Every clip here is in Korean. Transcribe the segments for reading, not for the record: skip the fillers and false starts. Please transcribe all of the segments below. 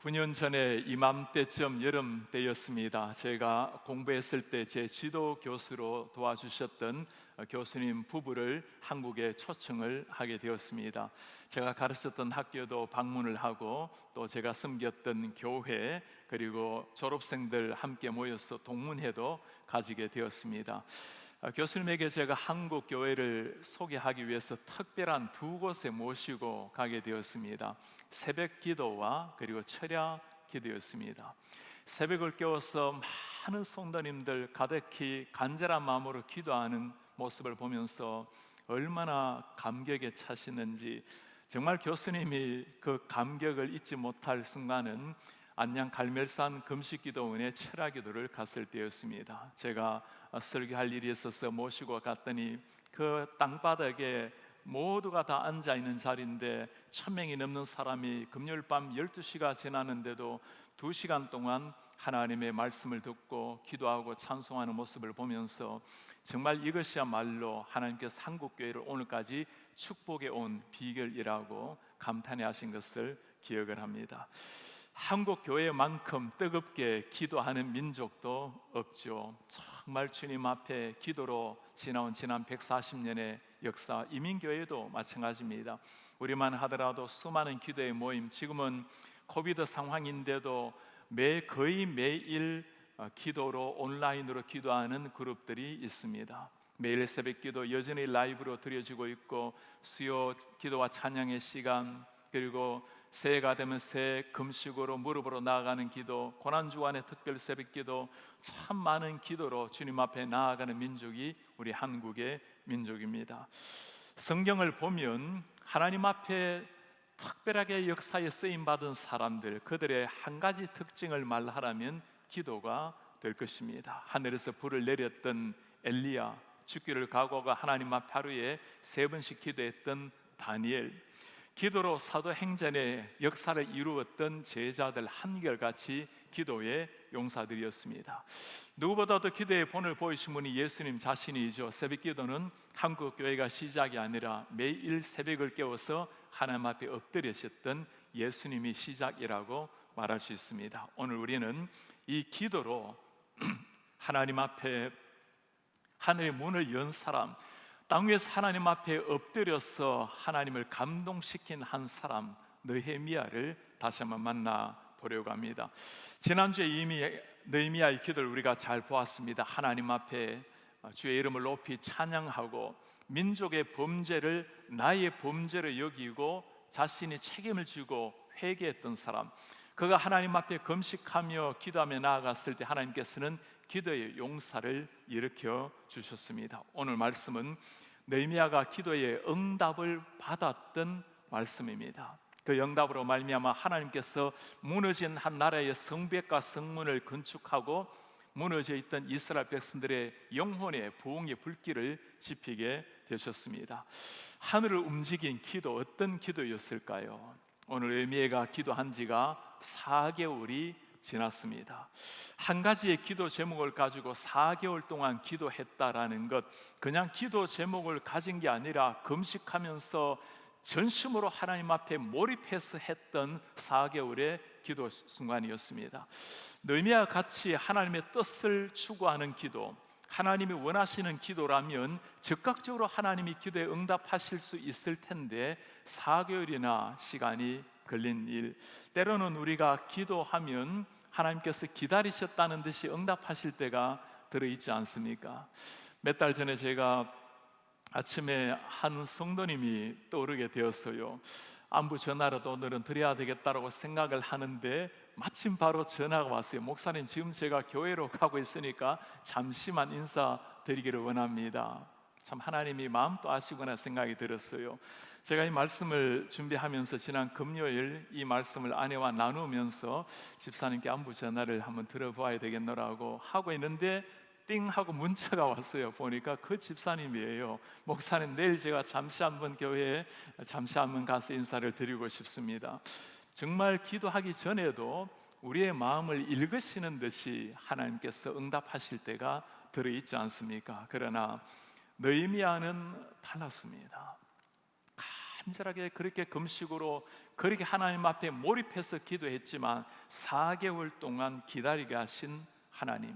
9년 전에 이맘때쯤 여름 때였습니다. 제가 공부했을 때 제 지도 교수로 도와주셨던 교수님 부부를 한국에 초청을 하게 되었습니다. 제가 가르쳤던 학교도 방문을 하고 또 제가 섬겼던 교회 그리고 졸업생들 함께 모여서 동문회도 가지게 되었습니다. 교수님에게 제가 한국 교회를 소개하기 위해서 특별한 두 곳에 모시고 가게 되었습니다. 새벽 기도와 그리고 철야 기도였습니다. 새벽을 깨워서 많은 성도님들 가득히 간절한 마음으로 기도하는 모습을 보면서 얼마나 감격에 차시는지, 정말 교수님이 그 감격을 잊지 못할 순간은 안양 갈멜산 금식기도원의 철야기도를 갔을 때였습니다. 제가 설교할 일이 있어서 모시고 갔더니 그 땅바닥에 모두가 다 앉아있는 자리인데 1000명이 넘는 사람이 금요일 밤 12시가 지났는데도 2시간 동안 하나님의 말씀을 듣고 기도하고 찬송하는 모습을 보면서 정말 이것이야말로 하나님께서 한국교회를 오늘까지 축복해 온 비결이라고 감탄해 하신 것을 기억을 합니다. 한국 교회만큼 뜨겁게 기도하는 민족도 없죠. 정말 주님 앞에 기도로 지나온 지난 140년의 역사, 이민교회도 마찬가지입니다. 우리만 하더라도 수많은 기도의 모임, 지금은 코비드 상황인데도 거의 매일 기도로 온라인으로 기도하는 그룹들이 있습니다. 매일 새벽 기도 여전히 라이브로 드려지고 있고, 수요 기도와 찬양의 시간, 그리고 새해가 되면 새해 금식으로 무릎으로 나아가는 기도, 고난주간의 특별 새벽 기도, 참 많은 기도로 주님 앞에 나아가는 민족이 우리 한국의 민족입니다. 성경을 보면 하나님 앞에 특별하게 역사에 쓰임받은 사람들, 그들의 한 가지 특징을 말하라면 기도가 될 것입니다. 하늘에서 불을 내렸던 엘리야, 죽기를 각오하고 하나님 앞에 하루에 3번씩 기도했던 다니엘, 기도로 사도행전의 역사를 이루었던 제자들 한결같이 기도의 용사들이었습니다. 누구보다도 기도의 본을 보이신 분이 예수님 자신이죠. 새벽 기도는 한국 교회가 시작이 아니라 매일 새벽을 깨워서 하나님 앞에 엎드리셨던 예수님이 시작이라고 말할 수 있습니다. 오늘 우리는 이 기도로 하나님 앞에 하늘의 문을 연 사람, 땅 위에서 하나님 앞에 엎드려서 하나님을 감동시킨 한 사람, 느헤미야를 다시 한번 만나보려고 합니다. 지난주에 이미 느헤미야의 기도를 우리가 잘 보았습니다. 하나님 앞에 주의 이름을 높이 찬양하고 민족의 범죄를 나의 범죄로 여기고 자신이 책임을 지고 회개했던 사람, 그가 하나님 앞에 금식하며 기도하며 나아갔을 때 하나님께서는 기도의 용사를 일으켜 주셨습니다. 오늘 말씀은 느헤미야가 기도의 응답을 받았던 말씀입니다. 그 응답으로 말미암아 하나님께서 무너진 한 나라의 성벽과 성문을 건축하고 무너져 있던 이스라엘 백성들의 영혼의 부흥의 불길을 지피게 되셨습니다. 하늘을 움직인 기도, 어떤 기도였을까요? 오늘 느헤미야가 기도한 지가 4개월이 지났습니다. 한 가지의 기도 제목을 가지고 4개월 동안 기도했다라는 것, 그냥 기도 제목을 가진 게 아니라 금식하면서 전심으로 하나님 앞에 몰입해서 했던 4개월의 기도 순간이었습니다. 느헤미야와 같이 하나님의 뜻을 추구하는 기도, 하나님이 원하시는 기도라면 즉각적으로 하나님이 기도에 응답하실 수 있을 텐데 4개월이나 시간이 걸린 일, 때로는 우리가 기도하면 하나님께서 기다리셨다는 듯이 응답하실 때가 들어있지 않습니까? 몇 달 전에 제가 아침에 한 성도님이 떠오르게 되었어요. 안부 전화라도 오늘은 드려야 되겠다라고 생각을 하는데 마침 바로 전화가 왔어요. 목사님, 지금 제가 교회로 가고 있으니까 잠시만 인사드리기를 원합니다. 참 하나님이 마음도 아시구나 생각이 들었어요. 제가 이 말씀을 준비하면서 지난 금요일 이 말씀을 아내와 나누면서 집사님께 안부 전화를 한번 들어봐야 되겠노라고 하고 있는데 띵 하고 문자가 왔어요. 보니까 그 집사님이에요. 목사님, 내일 제가 잠시 한번 교회에 잠시 한번 가서 인사를 드리고 싶습니다. 정말 기도하기 전에도 우리의 마음을 읽으시는 듯이 하나님께서 응답하실 때가 들어있지 않습니까? 그러나 느헤미야는 달랐습니다. 간절하게 그렇게 금식으로 그렇게 하나님 앞에 몰입해서 기도했지만 4개월 동안 기다리게 하신 하나님,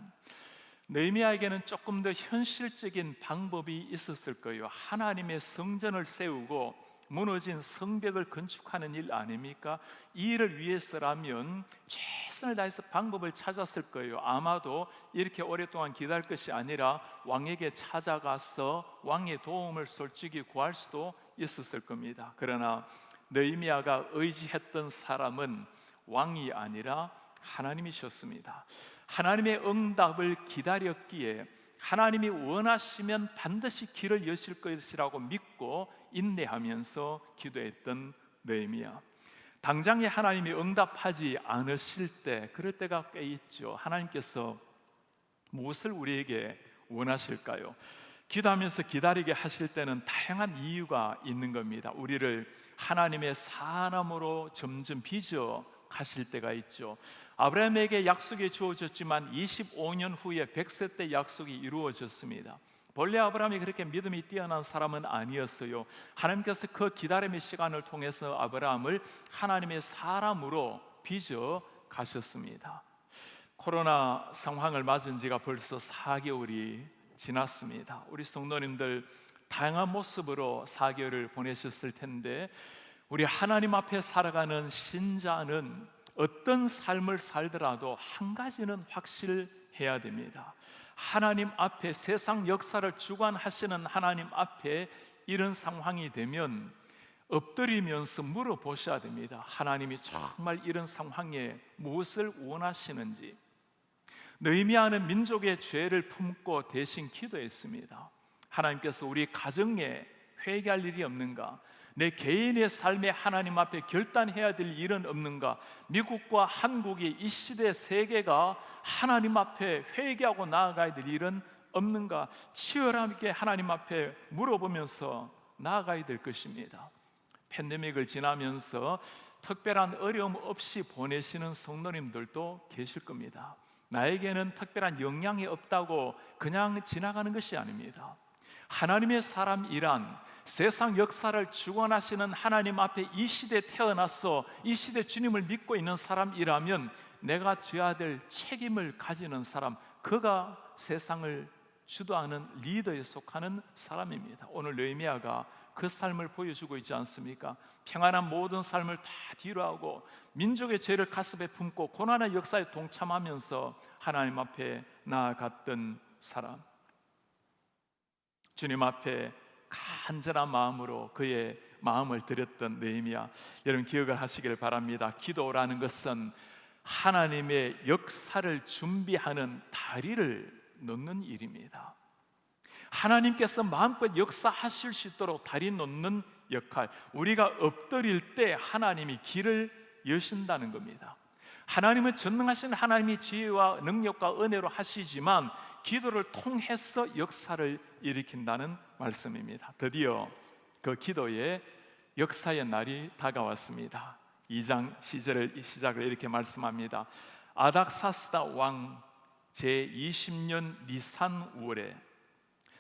느헤미야에게는 조금 더 현실적인 방법이 있었을 거예요. 하나님의 성전을 세우고 무너진 성벽을 건축하는 일 아닙니까? 이 일을 위해서라면 최선을 다해서 방법을 찾았을 거예요. 아마도 이렇게 오랫동안 기다릴 것이 아니라 왕에게 찾아가서 왕의 도움을 솔직히 구할 수도 있었을 겁니다. 그러나 느헤미야가 의지했던 사람은 왕이 아니라 하나님이셨습니다. 하나님의 응답을 기다렸기에 하나님이 원하시면 반드시 길을 여실 것이라고 믿고 인내하면서 기도했던 느헤미야. 당장에 하나님이 응답하지 않으실 때, 그럴 때가 꽤 있죠. 하나님께서 무엇을 우리에게 원하실까요? 기도하면서 기다리게 하실 때는 다양한 이유가 있는 겁니다. 우리를 하나님의 사람으로 점점 빚어 가실 때가 있죠. 아브라함에게 약속이 주어졌지만 25년 후에 100세 때 약속이 이루어졌습니다. 본래 아브라함이 그렇게 믿음이 뛰어난 사람은 아니었어요. 하나님께서 그 기다림의 시간을 통해서 아브라함을 하나님의 사람으로 빚어 가셨습니다. 코로나 상황을 맞은 지가 벌써 4개월이 지났습니다. 우리 성도님들 다양한 모습으로 4개월을 보내셨을 텐데, 우리 하나님 앞에 살아가는 신자는 어떤 삶을 살더라도 한 가지는 확실해야 됩니다. 하나님 앞에, 세상 역사를 주관하시는 하나님 앞에 이런 상황이 되면 엎드리면서 물어보셔야 됩니다. 하나님이 정말 이런 상황에 무엇을 원하시는지. 느헤미야는 민족의 죄를 품고 대신 기도했습니다. 하나님께서 우리 가정에 회개할 일이 없는가? 내 개인의 삶에 하나님 앞에 결단해야 될 일은 없는가? 미국과 한국이 이 시대 세계가 하나님 앞에 회개하고 나아가야 될 일은 없는가? 치열하게 하나님 앞에 물어보면서 나아가야 될 것입니다. 팬데믹을 지나면서 특별한 어려움 없이 보내시는 성도님들도 계실 겁니다. 나에게는 특별한 영향이 없다고 그냥 지나가는 것이 아닙니다. 하나님의 사람이란 세상 역사를 주관하시는 하나님 앞에 이 시대에 태어나서 이 시대 주님을 믿고 있는 사람이라면 내가 져야 될 책임을 가지는 사람, 그가 세상을 주도하는 리더에 속하는 사람입니다. 오늘 느헤미야가 그 삶을 보여주고 있지 않습니까? 평안한 모든 삶을 다 뒤로하고 민족의 죄를 가슴에 품고 고난의 역사에 동참하면서 하나님 앞에 나아갔던 사람, 주님 앞에 간절한 마음으로 그의 마음을 드렸던 느헤미야, 여러분 기억을 하시길 바랍니다. 기도라는 것은 하나님의 역사를 준비하는 다리를 놓는 일입니다. 하나님께서 마음껏 역사하실 수 있도록 다리 놓는 역할, 우리가 엎드릴 때 하나님이 길을 여신다는 겁니다. 하나님은 전능하신 하나님이 지혜와 능력과 은혜로 하시지만 기도를 통해서 역사를 일으킨다는 말씀입니다. 드디어 그 기도의 역사의 날이 다가왔습니다. 2장 시작을 이렇게 말씀합니다. 아닥사스다 왕 제20년 니산 5월에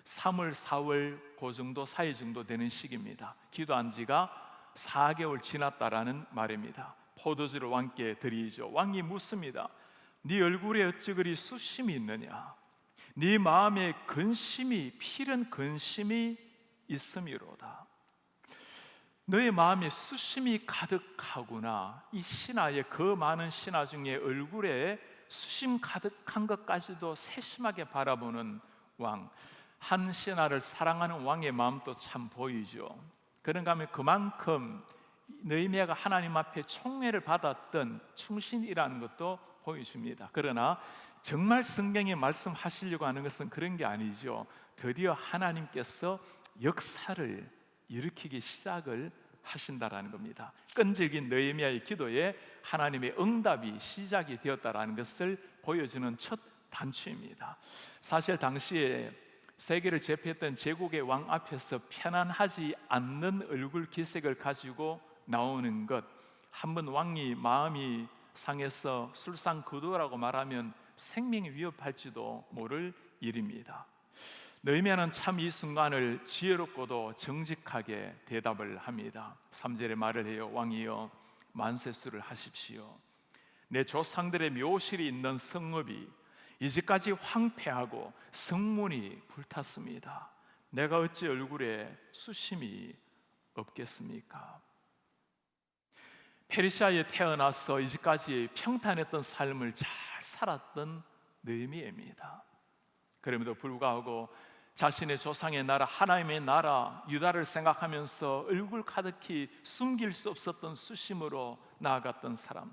3월, 4월 그 정도 사이 정도 되는 시기입니다. 기도한 지가 4개월 지났다라는 말입니다. 포도주를 왕께 드리죠. 왕이 묻습니다. 네 얼굴에 어찌 그리 수심이 있느냐? 네 마음에 근심이, 필은 근심이 있음이로다. 너의 마음에 수심이 가득하구나. 이 신하의 그 많은 신하 중에 얼굴에 수심 가득한 것까지도 세심하게 바라보는 왕, 한 신하를 사랑하는 왕의 마음도 참 보이죠. 그런가 하면 그만큼 느헤미야가 하나님 앞에 총애를 받았던 충신이라는 것도 보여줍니다. 그러나 정말 성경에 말씀하시려고 하는 것은 그런 게 아니죠. 드디어 하나님께서 역사를 일으키기 시작을 하신다라는 겁니다. 끈질긴 느헤미야의 기도에 하나님의 응답이 시작이 되었다라는 것을 보여주는 첫 단추입니다. 사실 당시에 세계를 제패했던 제국의 왕 앞에서 편안하지 않는 얼굴 기색을 가지고 나오는 것, 한번 왕이 마음이 상해서 술상거도라고 말하면 생명이 위협할지도 모를 일입니다. 느헤미야는 참 이 순간을 지혜롭고도 정직하게 대답을 합니다. 3절에 말을 해요. 왕이여, 만세수를 하십시오. 내 조상들의 묘실이 있는 성읍이 이제까지 황폐하고 성문이 불탔습니다. 내가 어찌 얼굴에 수심이 없겠습니까? 페르시아에 태어나서 이제까지 평탄했던 삶을 잘 살았던 느헤미야입니다. 그럼에도 불구하고 자신의 조상의 나라, 하나님의 나라 유다를 생각하면서 얼굴 가득히 숨길 수 없었던 수심으로 나아갔던 사람,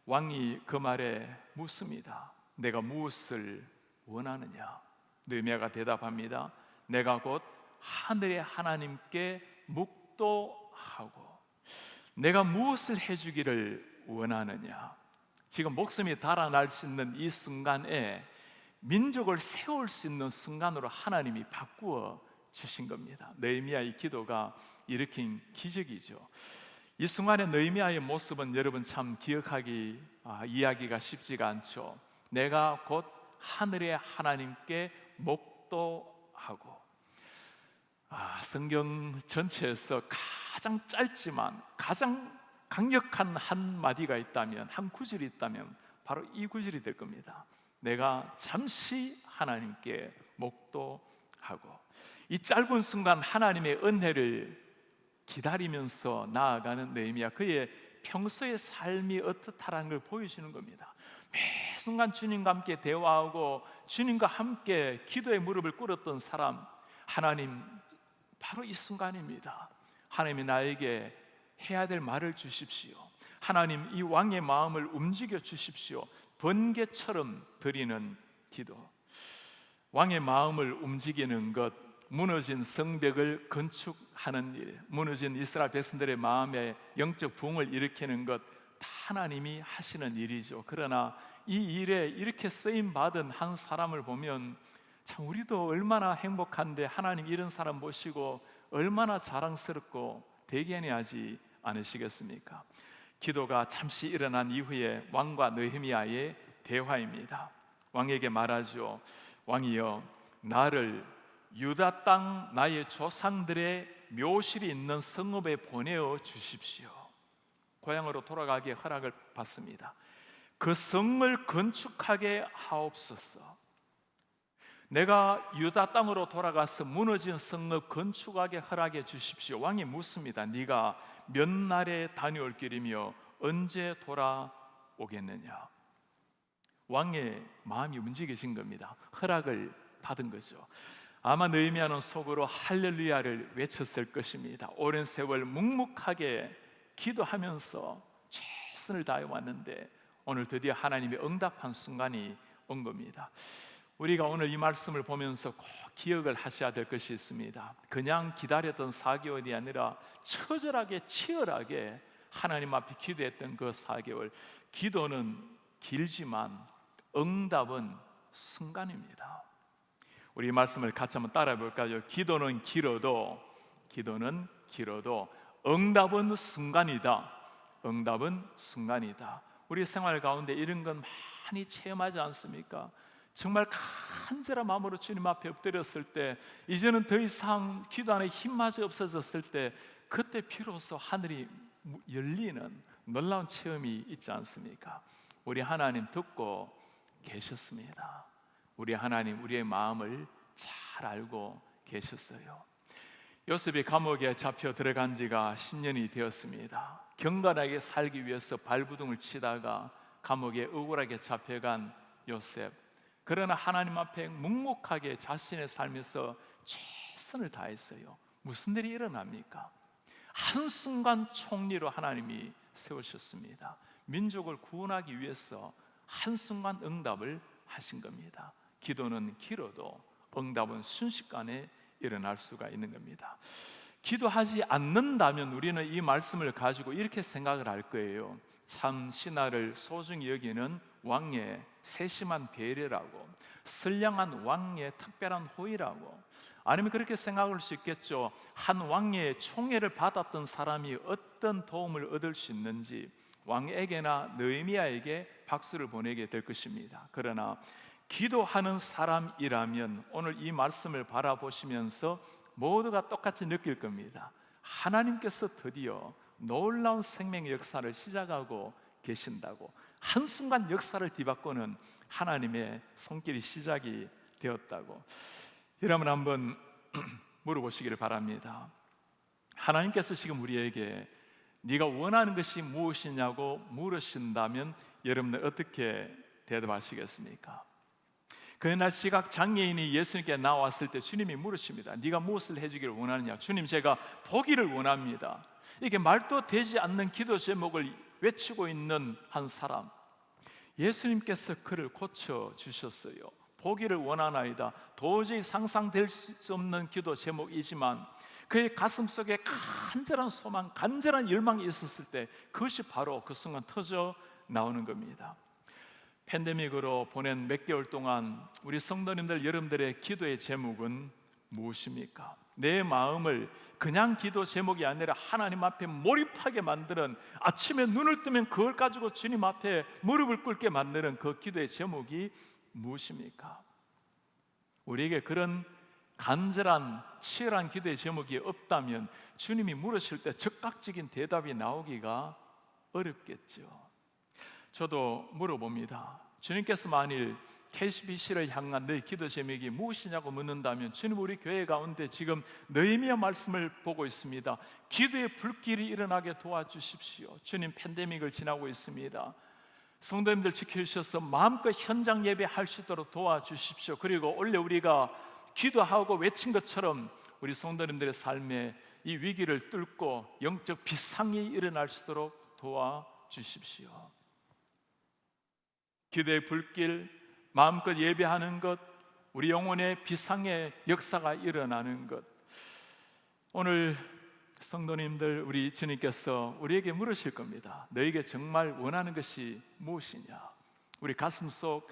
왕이 그 말에 묻습니다. 내가 무엇을 원하느냐? 느헤미야가 대답합니다. 내가 곧 하늘의 하나님께 묵도하고. 내가 무엇을 해주기를 원하느냐? 지금 목숨이 달아날 수 있는 이 순간에 민족을 세울 수 있는 순간으로 하나님이 바꾸어 주신 겁니다. 느헤미야의 기도가 일으킨 기적이죠. 이 순간의 느헤미야의 모습은 여러분 참 기억하기, 이해하기가 쉽지가 않죠. 내가 곧 하늘의 하나님께 묵도하고. 성경 전체에서 가장 짧지만 가장 강력한 한 마디가 있다면, 한 구절이 있다면 바로 이 구절이 될 겁니다. 내가 잠시 하나님께 묵도하고. 이 짧은 순간 하나님의 은혜를 기다리면서 나아가는 느헤미야, 그의 평소의 삶이 어떻다라는 걸 보여주는 겁니다. 매 순간 주님과 함께 대화하고 주님과 함께 기도의 무릎을 꿇었던 사람, 하나님 바로 이 순간입니다. 하나님이 나에게 해야 될 말을 주십시오. 하나님 이 왕의 마음을 움직여 주십시오. 번개처럼 드리는 기도. 왕의 마음을 움직이는 것, 무너진 성벽을 건축하는 일, 무너진 이스라엘 백성들의 마음에 영적 부흥을 일으키는 것, 다 하나님이 하시는 일이죠. 그러나 이 일에 이렇게 쓰임받은 한 사람을 보면 참 우리도 얼마나 행복한데 하나님 이런 사람 모시고 얼마나 자랑스럽고 대견해하지 않으시겠습니까? 기도가 잠시 일어난 이후에 왕과 느헤미야의 대화입니다. 왕에게 말하죠. 왕이여, 나를 유다 땅 나의 조상들의 묘실이 있는 성읍에 보내어 주십시오. 고향으로 돌아가기에 허락을 받습니다. 그 성을 건축하게 하옵소서. 내가 유다 땅으로 돌아가서 무너진 성읍 건축하게 허락해 주십시오. 왕이 묻습니다. 네가 몇 날에 다녀올 길이며 언제 돌아오겠느냐? 왕의 마음이 움직여진 겁니다. 허락을 받은 거죠. 아마 느헤미야는 속으로 할렐루야를 외쳤을 것입니다. 오랜 세월 묵묵하게 기도하면서 최선을 다해 왔는데 오늘 드디어 하나님이 응답한 순간이 온 겁니다. 우리가 오늘 이 말씀을 보면서 꼭 기억을 하셔야 될 것이 있습니다. 그냥 기다렸던 4개월이 아니라 처절하게 치열하게 하나님 앞에 기도했던 그 4개월. 기도는 길지만 응답은 순간입니다. 우리 이 말씀을 같이 한번 따라해 볼까요? 기도는 길어도 응답은 순간이다. 응답은 순간이다. 우리 생활 가운데 이런 건 많이 체험하지 않습니까? 정말 간절한 마음으로 주님 앞에 엎드렸을 때, 이제는 더 이상 기도하는 힘마저 없어졌을 때, 그때 비로소 하늘이 열리는 놀라운 체험이 있지 않습니까? 우리 하나님 듣고 계셨습니다. 우리 하나님 우리의 마음을 잘 알고 계셨어요. 요셉이 감옥에 잡혀 들어간 지가 10년이 되었습니다. 경건하게 살기 위해서 발부둥을 치다가 감옥에 억울하게 잡혀간 요셉. 그러나 하나님 앞에 묵묵하게 자신의 삶에서 최선을 다했어요. 무슨 일이 일어납니까? 한순간 총리로 하나님이 세우셨습니다. 민족을 구원하기 위해서 한순간 응답을 하신 겁니다. 기도는 길어도 응답은 순식간에 일어날 수가 있는 겁니다. 기도하지 않는다면 우리는 이 말씀을 가지고 이렇게 생각을 할 거예요. 참 신하를 소중히 여기는 왕의 세심한 배려라고, 선량한 왕의 특별한 호의라고, 아니면 그렇게 생각할 수 있겠죠. 한 왕의 총애를 받았던 사람이 어떤 도움을 얻을 수 있는지 왕에게나 느헤미야에게 박수를 보내게 될 것입니다. 그러나 기도하는 사람이라면 오늘 이 말씀을 바라보시면서 모두가 똑같이 느낄 겁니다. 하나님께서 드디어 놀라운 생명의 역사를 시작하고 계신다고, 한순간 역사를 뒤바꾸는 하나님의 손길이 시작이 되었다고. 여러분 한번 물어보시기를 바랍니다. 하나님께서 지금 우리에게 네가 원하는 것이 무엇이냐고 물으신다면 여러분은 어떻게 대답하시겠습니까? 그날 시각 장애인이 예수님께 나왔을 때 주님이 물으십니다. 네가 무엇을 해주기를 원하느냐? 주님, 제가 보기를 원합니다. 이게 말도 되지 않는 기도 제목을 외치고 있는 한 사람, 예수님께서 그를 고쳐주셨어요. 보기를 원하나이다. 도저히 상상될 수 없는 기도 제목이지만 그의 가슴 속에 간절한 소망, 간절한 열망이 있었을 때 그것이 바로 그 순간 터져 나오는 겁니다. 팬데믹으로 보낸 몇 개월 동안 우리 성도님들, 여러분들의 기도의 제목은 무엇입니까? 내 마음을 그냥 기도 제목이 아니라 하나님 앞에 몰입하게 만드는, 아침에 눈을 뜨면 그걸 가지고 주님 앞에 무릎을 꿇게 만드는 그 기도의 제목이 무엇입니까? 우리에게 그런 간절한 치열한 기도의 제목이 없다면 주님이 물으실 때 즉각적인 대답이 나오기가 어렵겠죠. 저도 물어봅니다. 주님께서 만일 KCBC를 향한 너희 기도 제목이 무엇이냐고 묻는다면, 주님, 우리 교회 가운데 지금 느헤미야 말씀을 보고 있습니다. 기도의 불길이 일어나게 도와주십시오. 주님, 팬데믹을 지나고 있습니다. 성도님들 지켜주셔서 마음껏 현장 예배할 수 있도록 도와주십시오. 그리고 원래 우리가 기도하고 외친 것처럼 우리 성도님들의 삶에 이 위기를 뚫고 영적 비상이 일어날 수 있도록 도와주십시오. 기도의 불길, 마음껏 예배하는 것, 우리 영혼의 비상의 역사가 일어나는 것. 오늘 성도님들, 우리 주님께서 우리에게 물으실 겁니다. 너에게 정말 원하는 것이 무엇이냐? 우리 가슴 속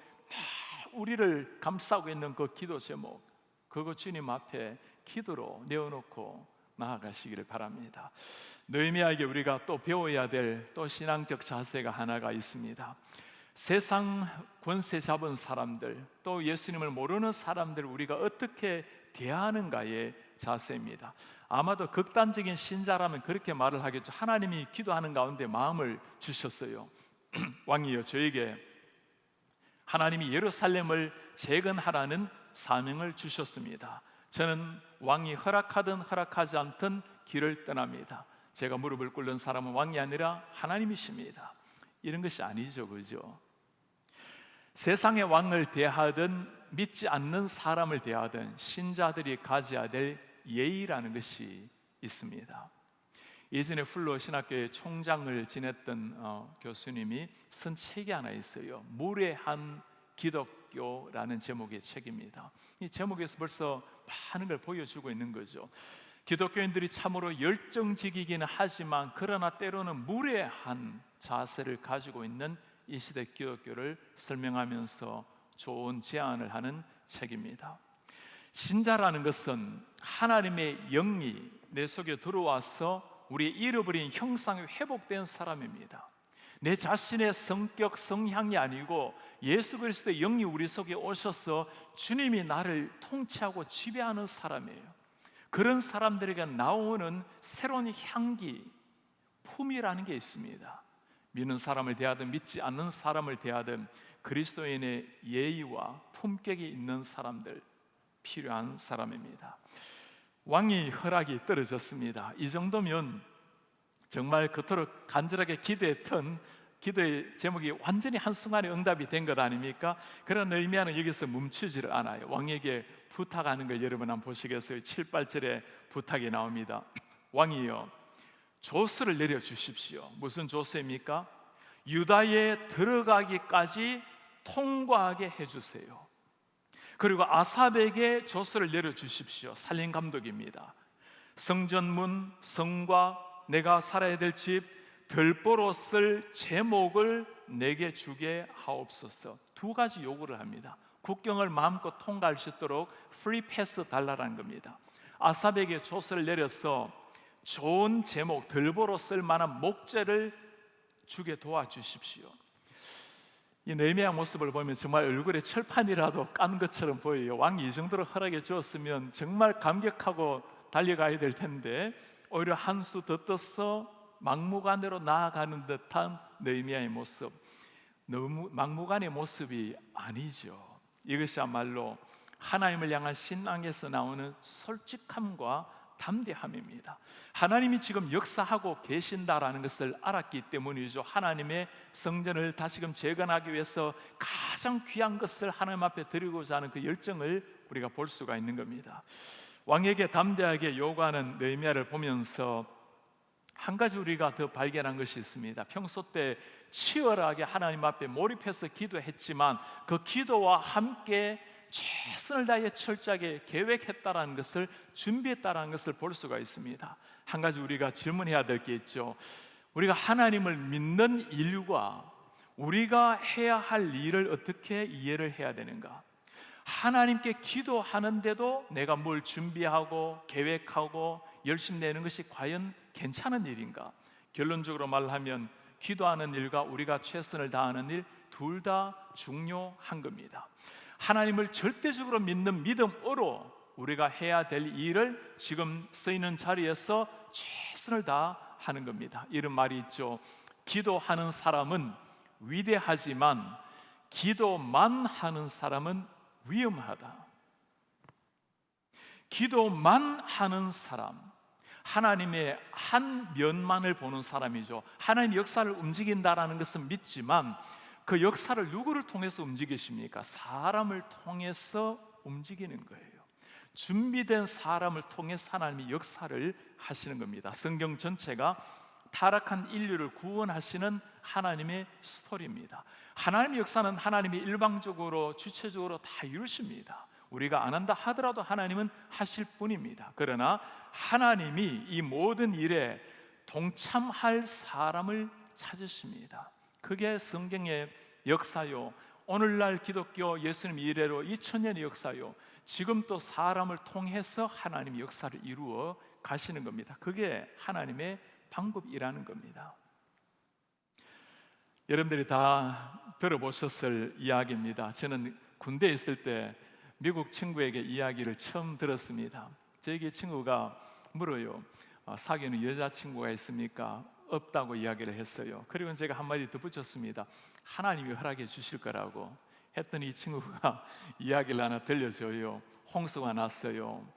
우리를 감싸고 있는 그 기도 제목, 그거 주님 앞에 기도로 내어놓고 나아가시기를 바랍니다. 느헤미야에게 우리가 또 배워야 될 또 신앙적 자세가 하나가 있습니다. 세상 권세 잡은 사람들, 또 예수님을 모르는 사람들 우리가 어떻게 대하는가의 자세입니다. 아마도 극단적인 신자라면 그렇게 말을 하겠죠. 하나님이 기도하는 가운데 마음을 주셨어요. 왕이여, 저에게 하나님이 예루살렘을 재건하라는 사명을 주셨습니다. 저는 왕이 허락하든 허락하지 않든 길을 떠납니다. 제가 무릎을 꿇는 사람은 왕이 아니라 하나님이십니다. 이런 것이 아니죠, 그죠? 세상의 왕을 대하든 믿지 않는 사람을 대하든 신자들이 가져야 될 예의라는 것이 있습니다. 예전에 풀로 신학교의 총장을 지냈던 교수님이 쓴 책이 하나 있어요. 무례한 기독교라는 제목의 책입니다. 이 제목에서 벌써 많은 걸 보여주고 있는 거죠. 기독교인들이 참으로 열정적이기는 하지만 그러나 때로는 무례한 자세를 가지고 있는 이 시대 기독교를 설명하면서 좋은 제안을 하는 책입니다. 신자라는 것은 하나님의 영이 내 속에 들어와서 우리의 잃어버린 형상이 회복된 사람입니다. 내 자신의 성격, 성향이 아니고 예수 그리스도의 영이 우리 속에 오셔서 주님이 나를 통치하고 지배하는 사람이에요. 그런 사람들에게 나오는 새로운 향기, 품이라는 게 있습니다. 믿는 사람을 대하든 믿지 않는 사람을 대하든 그리스도인의 예의와 품격이 있는 사람들, 필요한 사람입니다. 왕이 허락이 떨어졌습니다. 이 정도면 정말 그토록 간절하게 기도했던 기도의 제목이 완전히 한순간에 응답이 된 것 아닙니까? 그런 의미는 여기서 멈추지를 않아요. 왕에게 부탁하는 걸 여러분 한번 보시겠어요? 7, 8절에 부탁이 나옵니다. 왕이여, 조서를 내려주십시오. 무슨 조서입니까? 유다에 들어가기까지 통과하게 해주세요. 그리고 아삽에게 조서를 내려주십시오. 살림 감독입니다. 성전문, 성과, 내가 살아야 될 집, 들보로 쓸 제목을 내게 주게 하옵소서. 두 가지 요구를 합니다. 국경을 마음껏 통과할 수 있도록 프리 패스 달라는 겁니다. 아삽에게 조서를 내려서 좋은 제목, 들보로 쓸 만한 목재를 주게 도와주십시오. 이 느헤미야 모습을 보면 정말 얼굴에 철판이라도 깐 것처럼 보여요. 왕이 이 정도로 허락해 주었으면 정말 감격하고 달려가야 될 텐데 오히려 한 수 더 떠서 막무가내로 나아가는 듯한 느헤미야의 모습, 너무 막무가내 모습이 아니죠. 이것이야말로 하나님을 향한 신앙에서 나오는 솔직함과 담대함입니다. 하나님이 지금 역사하고 계신다라는 것을 알았기 때문이죠. 하나님의 성전을 다시금 재건하기 위해서 가장 귀한 것을 하나님 앞에 드리고자 하는 그 열정을 우리가 볼 수가 있는 겁니다. 왕에게 담대하게 요구하는 느헤미야를 보면서 한 가지 우리가 더 발견한 것이 있습니다. 평소 때 치열하게 하나님 앞에 몰입해서 기도했지만 그 기도와 함께 최선을 다해 철저하게 계획했다라는 것을, 준비했다라는 것을 볼 수가 있습니다. 한 가지 우리가 질문해야 될 게 있죠. 우리가 하나님을 믿는 일과 우리가 해야 할 일을 어떻게 이해를 해야 되는가? 하나님께 기도하는데도 내가 뭘 준비하고 계획하고 열심 내는 것이 과연 괜찮은 일인가? 결론적으로 말하면 기도하는 일과 우리가 최선을 다하는 일 둘 다 중요한 겁니다. 하나님을 절대적으로 믿는 믿음으로 우리가 해야 될 일을 지금 쓰이는 자리에서 최선을 다하는 겁니다. 이런 말이 있죠. 기도하는 사람은 위대하지만 기도만 하는 사람은 위험하다. 기도만 하는 사람, 하나님의 한 면만을 보는 사람이죠. 하나님의 역사를 움직인다라는 것은 믿지만 그 역사를 누구를 통해서 움직이십니까? 사람을 통해서 움직이는 거예요. 준비된 사람을 통해서 하나님이 역사를 하시는 겁니다. 성경 전체가 타락한 인류를 구원하시는 하나님의 스토리입니다. 하나님의 역사는 하나님이 일방적으로 주체적으로 다 이루십니다. 우리가 안 한다 하더라도 하나님은 하실 뿐입니다. 그러나 하나님이 이 모든 일에 동참할 사람을 찾으십니다. 그게 성경의 역사요, 오늘날 기독교 예수님 이래로 2000년의 역사요, 지금 또 사람을 통해서 하나님의 역사를 이루어 가시는 겁니다. 그게 하나님의 방법이라는 겁니다. 여러분들이 다 들어보셨을 이야기입니다. 저는 군대에 있을 때 미국 친구에게 이야기를 처음 들었습니다. 저에게 친구가 물어요. 사귀는 여자친구가 있습니까? 없다고 이야기를 했어요. 그리고 제가 한마디 더 붙였습니다. 하나님이 허락해 주실 거라고 했더니 이 친구가 이야기를 하나 들려줘요. 홍수가 났어요.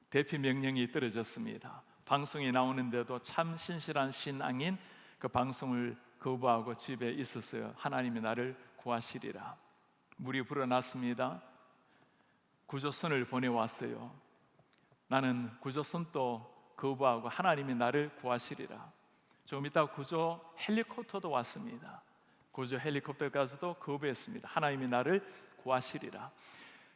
대피 명령이 떨어졌습니다. 방송에 나오는데도 참 신실한 신앙인 그 방송을 거부하고 집에 있었어요. 하나님이 나를 구하시리라. 물이 불어났습니다. 구조선을 보내왔어요. 나는 구조선도 거부하고 하나님이 나를 구하시리라. 조금 있다가 구조 헬리콥터도 왔습니다. 구조 헬리콥터까지도 거부했습니다. 하나님이 나를 구하시리라.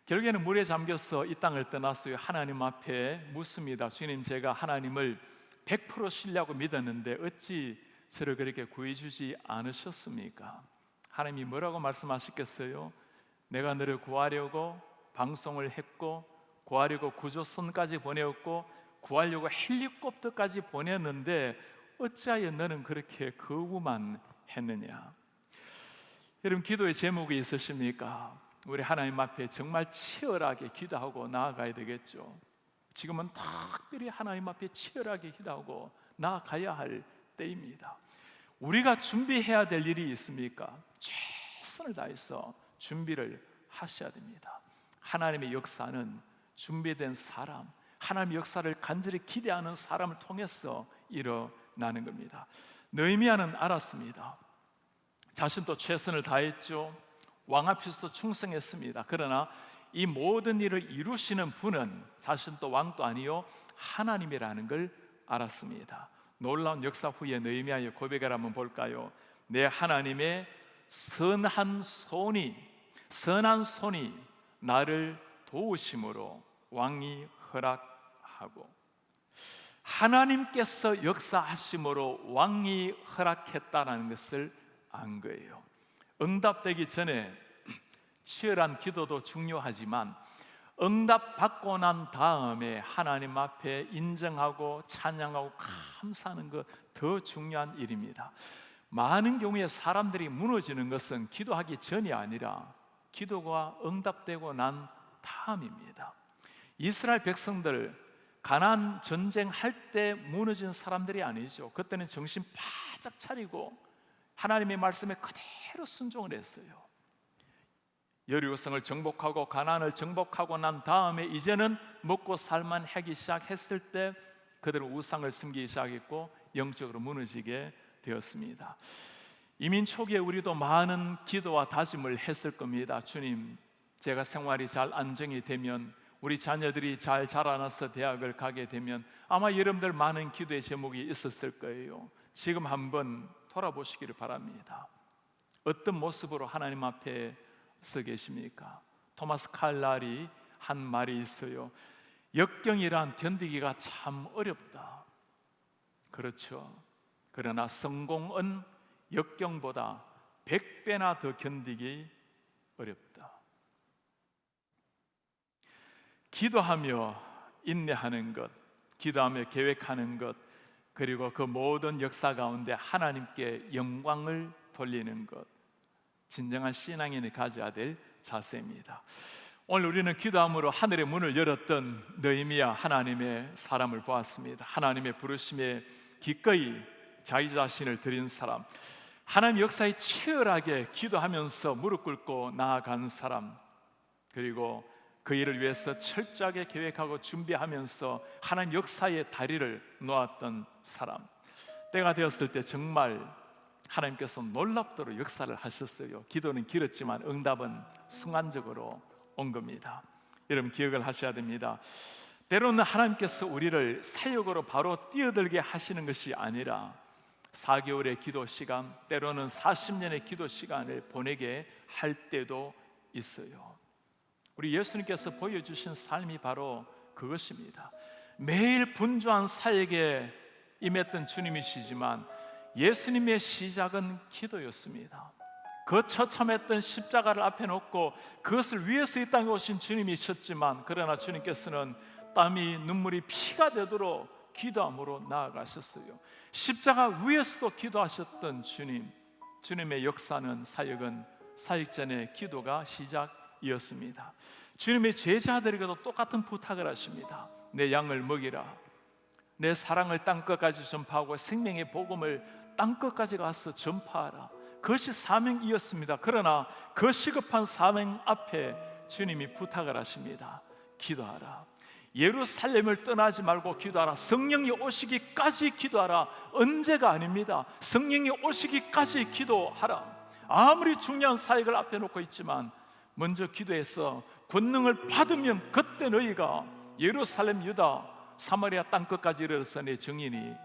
결국에는 물에 잠겨서 이 땅을 떠났어요. 하나님 앞에 묻습니다. 주님, 제가 하나님을 100% 신뢰하고 믿었는데 어찌 저를 그렇게 구해주지 않으셨습니까? 하나님이 뭐라고 말씀하셨겠어요? 내가 너를 구하려고 방송을 했고, 구하려고 구조선까지 보내었고, 구하려고 헬리콥터까지 보냈는데 어찌하여 너는 그렇게 거부만 했느냐? 여러분, 기도의 제목이 있으십니까? 우리 하나님 앞에 정말 치열하게 기도하고 나아가야 되겠죠. 지금은 특별히 하나님 앞에 치열하게 기도하고 나아가야 할 때입니다. 우리가 준비해야 될 일이 있습니까? 최선을 다해서 준비를 하셔야 됩니다. 하나님의 역사는 준비된 사람, 하나님의 역사를 간절히 기대하는 사람을 통해서 일어나는 겁니다. 느헤미야는 알았습니다. 자신도 최선을 다했죠. 왕 앞에서 충성했습니다. 그러나 이 모든 일을 이루시는 분은 자신도 왕도 아니요 하나님이라는 걸 알았습니다. 놀라운 역사 후에 느헤미야의 고백을 한번 볼까요? 내 하나님의 선한 손이 나를 도우심으로 왕이 허락하고, 하나님께서 역사하심으로 왕이 허락했다는 것을 안 거예요. 응답되기 전에 치열한 기도도 중요하지만 응답받고 난 다음에 하나님 앞에 인정하고 찬양하고 감사하는 것 더 중요한 일입니다. 많은 경우에 사람들이 무너지는 것은 기도하기 전이 아니라 기도가 응답되고 난 다음입니다. 이스라엘 백성들 가나안 전쟁할 때 무너진 사람들이 아니죠. 그때는 정신 바짝 차리고 하나님의 말씀에 그대로 순종을 했어요. 여리고성을 정복하고 가나안을 정복하고 난 다음에 이제는 먹고 살만 하기 시작했을 때 그들은 우상을 섬기기 시작했고 영적으로 무너지게 되었습니다. 이민 초기에 우리도 많은 기도와 다짐을 했을 겁니다. 주님, 제가 생활이 잘 안정이 되면, 우리 자녀들이 잘 자라나서 대학을 가게 되면 아마 여러분들 많은 기도의 제목이 있었을 거예요. 지금 한번 돌아보시기를 바랍니다. 어떤 모습으로 하나님 앞에 서 계십니까? 토마스 칼날이 한 말이 있어요. 역경이란 견디기가 참 어렵다. 그렇죠. 그러나 성공은 역경보다 100배나 더 견디기 어렵다. 기도하며 인내하는 것, 기도하며 계획하는 것, 그리고 그 모든 역사 가운데 하나님께 영광을 돌리는 것, 진정한 신앙인이 가져야 될 자세입니다. 오늘 우리는 기도함으로 하늘의 문을 열었던 느헤미야 하나님의 사람을 보았습니다. 하나님의 부르심에 기꺼이 자기 자신을 드린 사람, 하나님 역사에 치열하게 기도하면서 무릎 꿇고 나아간 사람, 그리고 그 일을 위해서 철저하게 계획하고 준비하면서 하나님 역사의 다리를 놓았던 사람, 때가 되었을 때 정말 하나님께서 놀랍도록 역사를 하셨어요. 기도는 길었지만 응답은 순간적으로 온 겁니다. 여러분 기억을 하셔야 됩니다. 때로는 하나님께서 우리를 사역으로 바로 뛰어들게 하시는 것이 아니라 4개월의 기도 시간, 때로는 40년의 기도 시간을 보내게 할 때도 있어요. 우리 예수님께서 보여주신 삶이 바로 그것입니다. 매일 분주한 사역에 임했던 주님이시지만 예수님의 시작은 기도였습니다. 그 처참했던 십자가를 앞에 놓고 그것을 위해서 이 땅에 오신 주님이셨지만, 그러나 주님께서는 땀이 눈물이 피가 되도록 기도함으로 나아가셨어요. 십자가 위에서도 기도하셨던 주님의 역사는, 사역은 사역 전에 기도가 시작이었습니다. 주님의 제자들에게도 똑같은 부탁을 하십니다. 내 양을 먹이라. 내 사랑을 땅끝까지 전파하고 생명의 복음을 땅끝까지 가서 전파하라. 그것이 사명이었습니다. 그러나 그 시급한 사명 앞에 주님이 부탁을 하십니다. 기도하라. 예루살렘을 떠나지 말고 기도하라. 성령이 오시기까지 기도하라. 언제가 아닙니다. 성령이 오시기까지 기도하라. 아무리 중요한 사역을 앞에 놓고 있지만 먼저 기도해서 권능을 받으면 그때 너희가 예루살렘, 유다, 사마리아 땅끝까지 이르러서 내 증인이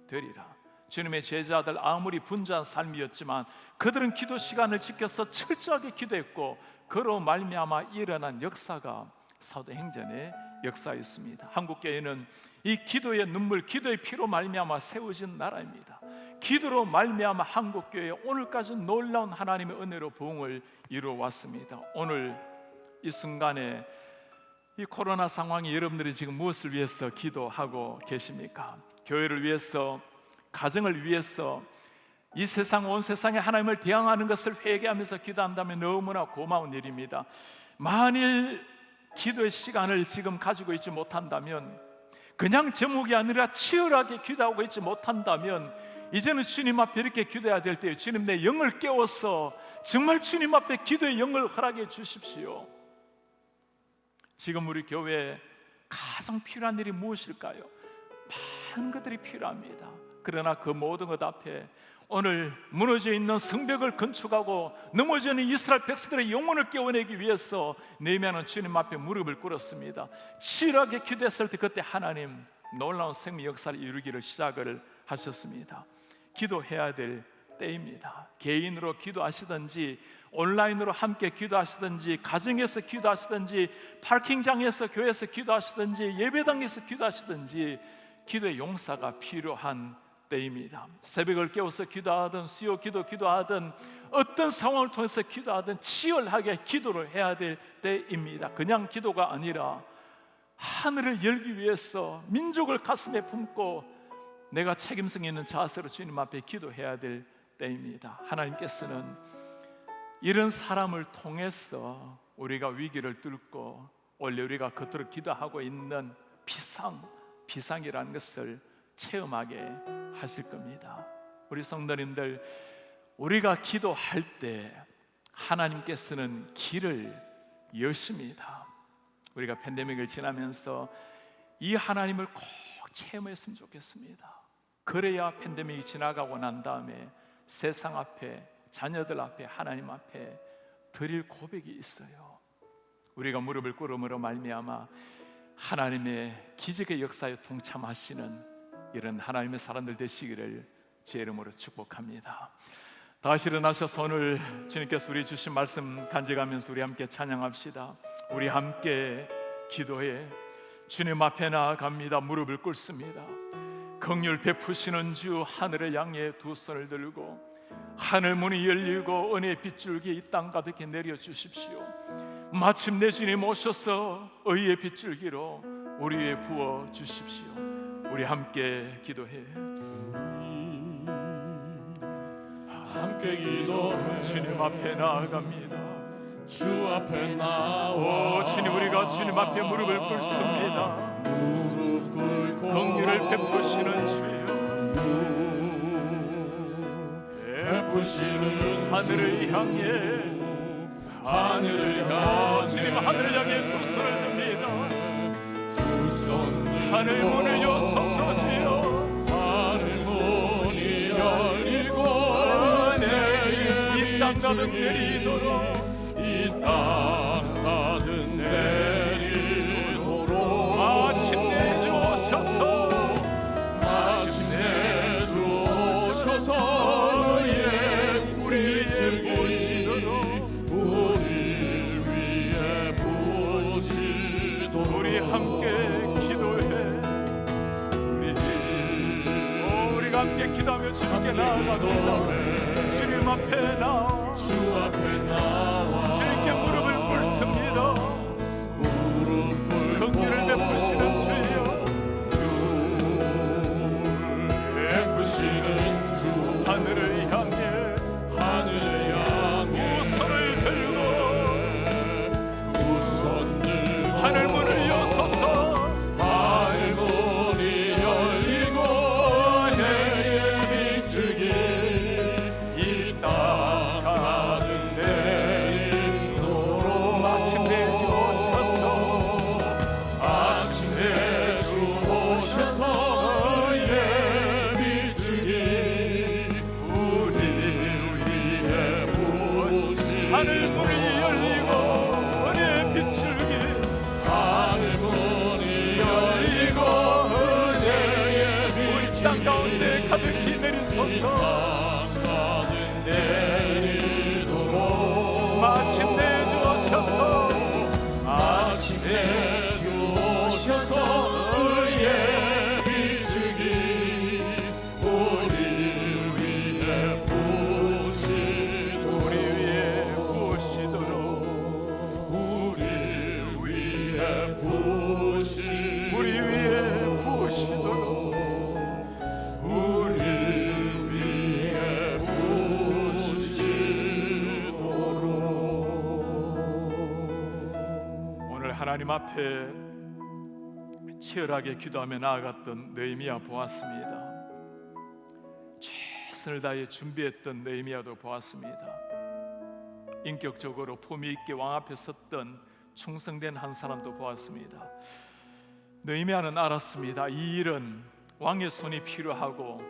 되리라. 주님의 제자들 아무리 분주한 삶이었지만 그들은 기도 시간을 지켜서 철저하게 기도했고, 그로 말미암아 일어난 역사가 사도행전의 역사였습니다. 한국교회는 이 기도의 눈물, 기도의 피로 말미암아 세워진 나라입니다. 기도로 말미암아 한국교회 오늘까지 놀라운 하나님의 은혜로 부흥을 이루어 왔습니다. 오늘 이 순간에 이 코로나 상황이 여러분들이 지금 무엇을 위해서 기도하고 계십니까? 교회를 위해서, 가정을 위해서, 이 세상, 온 세상에 하나님을 대항하는 것을 회개하면서 기도한다면 너무나 고마운 일입니다. 만일 기도의 시간을 지금 가지고 있지 못한다면, 그냥 제목이 아니라 치열하게 기도하고 있지 못한다면, 이제는 주님 앞에 이렇게 기도해야 될 때에 주님, 내 영을 깨워서 정말 주님 앞에 기도의 영을 허락해 주십시오. 지금 우리 교회에 가장 필요한 일이 무엇일까요? 많은 것들이 필요합니다. 그러나 그 모든 것 앞에 오늘 무너져 있는 성벽을 건축하고 넘어져 있는 이스라엘 백성들의 영혼을 깨워내기 위해서 느헤미야는 주님 앞에 무릎을 꿇었습니다. 치열하게 기도했을 때 그때 하나님 놀라운 생명 역사를 이루기를 시작을 하셨습니다. 기도해야 될 때입니다. 개인으로 기도하시든지 온라인으로 함께 기도하시든지, 가정에서 기도하시든지, 파킹장에서 교회에서 기도하시든지, 예배당에서 기도하시든지 기도의 용사가 필요한 때입니다. 새벽을 깨워서 기도하든, 수요 기도하든, 어떤 상황을 통해서 기도하든 치열하게 기도를 해야 될 때입니다. 그냥 기도가 아니라 하늘을 열기 위해서 민족을 가슴에 품고 내가 책임성 있는 자세로 주님 앞에 기도해야 될 때입니다. 하나님께서는 이런 사람을 통해서 우리가 위기를 뚫고 원래 우리가 겉으로 기도하고 있는 비상이라는 것을 체험하게 하실 겁니다. 우리 성도님들, 우리가 기도할 때 하나님께서는 길을 여십니다. 우리가 팬데믹을 지나면서 이 하나님을 꼭 체험했으면 좋겠습니다. 그래야 팬데믹이 지나가고 난 다음에 세상 앞에, 자녀들 앞에, 하나님 앞에 드릴 고백이 있어요. 우리가 무릎을 꿇음으로 말미암아 하나님의 기적의 역사에 동참하시는 이런 하나님의 사람들 되시기를 주의 이름으로 축복합니다. 다시 일어나셔서 오늘 주님께서 우리 주신 말씀 간직하면서 우리 함께 찬양합시다. 우리 함께 기도해 주님 앞에 나아갑니다. 무릎을 꿇습니다. 긍휼 베푸시는 주 하늘을 향해 두 손을 들고 하늘 문이 열리고 은혜의 빗줄기 이 땅 가득히 내려주십시오. 마침내 주님 오셔서 의의 빗줄기로 우리 위에 부어 주십시오. 우리 함께 기도해. 함께 기도해. 주님 앞에 나아갑니다. 주 앞에 나와. 주님, 우리가 주님 앞에 무릎을 꿇습니다. 무릎 꿇고 긍휼을 베푸시는 주여, 베푸시는 하늘을 향해 주님 하늘을 향해 두 손을 듭니다. 두 손 하늘 문을 여소서 주여, 하늘 문이 열리고 이 땅 가득 내리도록, 이 땅 가득 내리도록 마침내 주 오셔서 우리 보시도록, 우리 함께 기도해. 우리가 함께 기도하며 주님께 나아갑니다. 주님 앞에 나와 주님께 무릎을 꿇습니다. 긍휼을 베푸시는 주여, 하늘을 향해 두 손을 들고 하늘 문을 여소서, 하늘 문이 열리고 내의 빗줄기 이 땅 가득 내리도록 마침내 주 오셔서 의의 빗줄기 우리 위에 부으시도록 하늘 문이 열리고 은혜의 빗줄기, 하늘 문이 열리고 은혜의 우리 땅 가운데 가득히 내리소서. 마침내 주 오셔서 의의 빗줄기 우리 위에 부으시도록 우리 위에 부으시도록, 우리 위에 부으시도록 우리 위에 부으시도록, 우리 위에 부으시도록. 오늘 하나님 앞에 치열하게 기도하며 나아갔던 느헤미야 보았습니다. 최선을 다해 준비했던 느헤미야도 보았습니다. 인격적으로 품위 있게 왕 앞에 섰던 충성된 한 사람도 보았습니다. 느헤미야는 알았습니다. 이 일은 왕의 손이 필요하고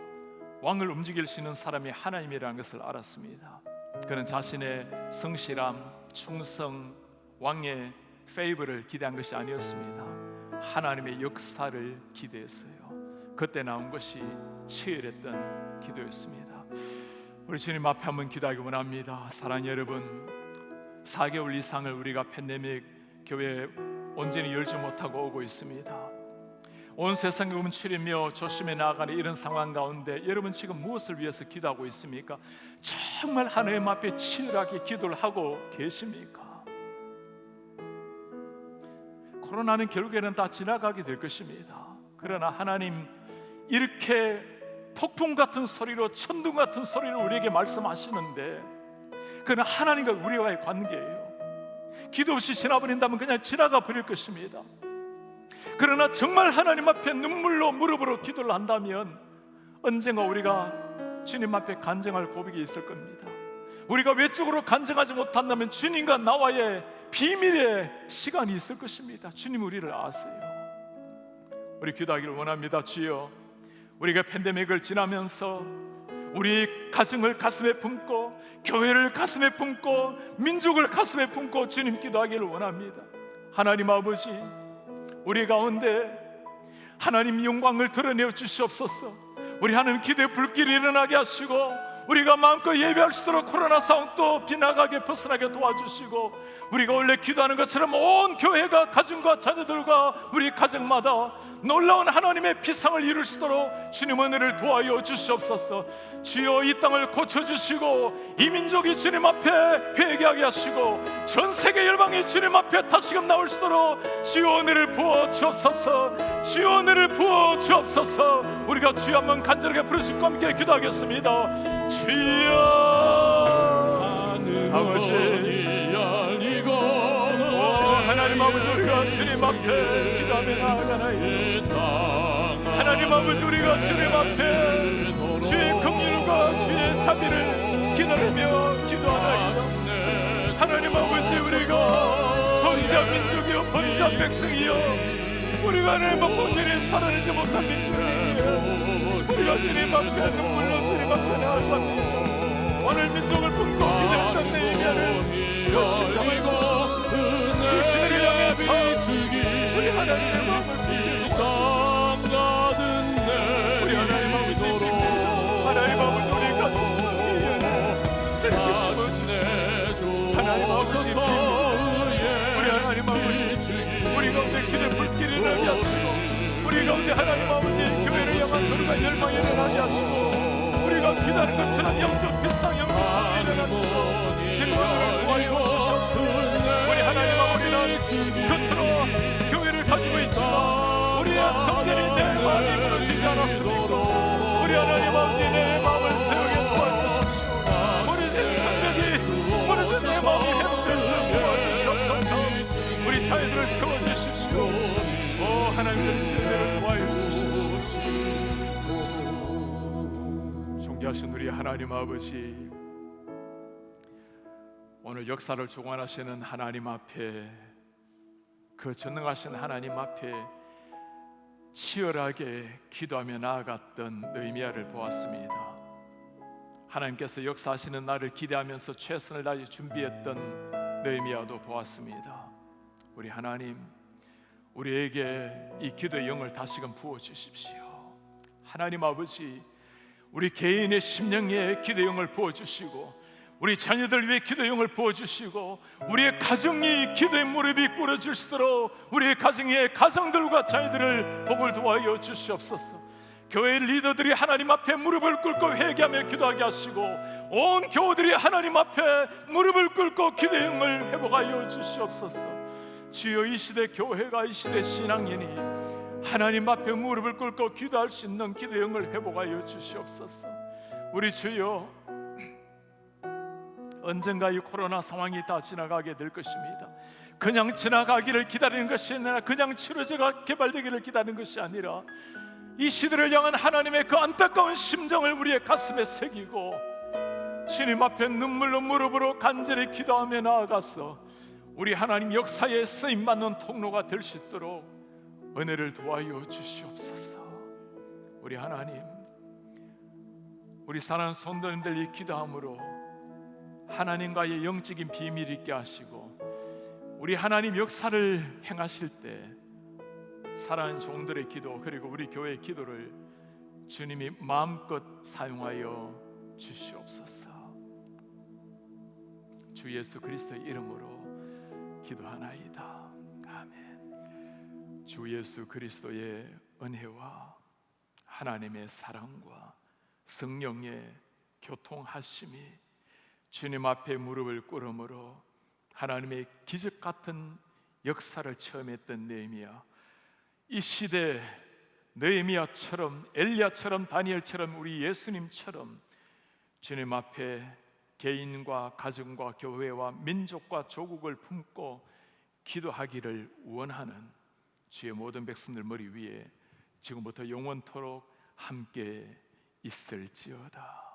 왕을 움직일 수 있는 사람이 하나님이라는 것을 알았습니다. 그는 자신의 성실함, 충성, 왕의 페이버를 기대한 것이 아니었습니다. 하나님의 역사를 기대했어요. 그때 나온 것이 치열했던 기도였습니다. 우리 주님 앞에 한번 기도하기 원합니다. 사랑하는 여러분, 4개월 이상을 우리가 팬데믹 교회 온전히 열지 못하고 오고 있습니다. 온 세상이 움츠리며 조심해 나아가는 이런 상황 가운데 여러분 지금 무엇을 위해서 기도하고 있습니까? 정말 하나님 앞에 치열하게 기도를 하고 계십니까? 코로나는 결국에는 다 지나가게 될 것입니다. 그러나 하나님, 이렇게 폭풍 같은 소리로, 천둥 같은 소리로 우리에게 말씀하시는데 그는 하나님과 우리와의 관계예요. 기도 없이 지나버린다면 그냥 지나가 버릴 것입니다. 그러나 정말 하나님 앞에 눈물로 무릎으로 기도를 한다면 언젠가 우리가 주님 앞에 간증할 고백이 있을 겁니다. 우리가 외적으로 간증하지 못한다면 주님과 나와의 비밀의 시간이 있을 것입니다. 주님 우리를 아세요. 우리 기도하기를 원합니다. 주여, 우리가 팬데믹을 지나면서 우리 가정을 가슴에 품고, 교회를 가슴에 품고, 민족을 가슴에 품고 주님 기도하기를 원합니다. 하나님 아버지, 우리 가운데 하나님 영광을 드러내어 주시옵소서. 우리 하나님 기도의 불길이 일어나게 하시고, 우리가 마음껏 예배할 수 있도록 코로나 상황도 비나가게 벗어나게 도와주시고, 우리가 원래 기도하는 것처럼 온 교회가 가정과 자녀들과 우리 가정마다 놀라운 하나님의 비상을 이룰 수 있도록 주님 은혜를 도와여 주시옵소서. 주여, 이 땅을 고쳐주시고 이 민족이 주님 앞에 회개하게 하시고 전 세계 열방이 주님 앞에 다시금 나올 수 있도록 주여 은혜를 부어 주옵소서. 주여 은혜를 부어 주옵소서. 우리가 주여 한번 간절하게 부르짖고 함께 기도하겠습니다. 주여 아버지, 하나님 아버지, 우리가 주님 앞에 기도하며 나아가나이다. 하나님 아버지, 우리가 주님 앞에 주의 긍휼과 주의 자비를 기다리며 기도하나이다. 하나님 아버지, 우리가 번제한 민족이요 번제한 백성이요, 우리가 하나님 앞에 온전히 살아내지 못한 민족이요, 우리가 주님 앞에 눈물로 주님 앞에 나아갑니다. 오늘 민족을 품고 기도했던 내일을 역신령을 주시고 그 신을 향해서 우리 하나님의 마음을 우리 하나님 아버지, 하나님 아버지, 우리 가슴 속에 새롭게 심어주시고 하나님 아버지, 우리 하나님 아버지, 우리 가운데 기도의 불길이 나게 하시고 우리 가운데 하나님 아버지 교회를 향한 노력과 열망이 일어나게 하시고 우리가 기다리는 것처럼 영적 필상 영적 소리 일어나시고 진리를 도와주시옵소서. 우리 하나님 아버지는 겉으로 교회를 가지고 있지만 우리의 성전이 내 마음이 무너지지 않았습니까? 우리 하나님 아버지, 내 마음을 세우게 도와주십시오. 무너진 성벽이, 무너진 내 마음이 회복될 수 있게 도와주시옵소서. 우리 자녀들을 세워주십시오. 오 하나님의 은혜를 도와주십시오. 존귀하신 우리 하나님 아버지, 오늘 역사를 주관하시는 하나님 앞에, 그 전능하신 하나님 앞에 치열하게 기도하며 나아갔던 느헤미야를 보았습니다. 하나님께서 역사하시는 날을 기대하면서 최선을 다해 준비했던 느헤미야도 보았습니다. 우리 하나님, 우리에게 이 기도의 영을 다시금 부어주십시오. 하나님 아버지, 우리 개인의 심령에 기도의 영을 부어주시고 우리 자녀들 위해 기도의 영을 부어주시고 우리의 가정이 기도의 무릎이 꿇어질 수 있도록 우리의 가정의 가정들과 자녀들을 복을 도와여 주시옵소서. 교회 리더들이 하나님 앞에 무릎을 꿇고 회개하며 기도하게 하시고 온 교우들이 하나님 앞에 무릎을 꿇고 기도의 영을 회복하여 주시옵소서. 주여, 이 시대 교회가, 이 시대 신앙인이 하나님 앞에 무릎을 꿇고 기도할 수 있는 기도의 영을 회복하여 주시옵소서. 우리 주여, 언젠가 이 코로나 상황이 다 지나가게 될 것입니다. 그냥 지나가기를 기다리는 것이 아니라, 그냥 치료제가 개발되기를 기다리는 것이 아니라 이 시대를 향한 하나님의 그 안타까운 심정을 우리의 가슴에 새기고 주님 앞에 눈물로 무릎으로 간절히 기도하며 나아가서 우리 하나님 역사에 쓰임받는 통로가 될 수 있도록 은혜를 도와여 주시옵소서. 우리 하나님, 우리 사랑하는 성도님들이 기도함으로 하나님과의 영적인 비밀 있게 하시고 우리 하나님 역사를 행하실 때 사랑하는 종들의 기도, 그리고 우리 교회의 기도를 주님이 마음껏 사용하여 주시옵소서. 주 예수 그리스도의 이름으로 기도하나이다. 아멘. 주 예수 그리스도의 은혜와 하나님의 사랑과 성령의 교통하심이 주님 앞에 무릎을 꿇음으로 하나님의 기적 같은 역사를 체험했던 느헤미야, 이 시대 느헤미야처럼, 엘리야처럼, 다니엘처럼, 우리 예수님처럼 주님 앞에 개인과 가정과 교회와 민족과 조국을 품고 기도하기를 원하는 주의 모든 백성들 머리 위에 지금부터 영원토록 함께 있을지어다.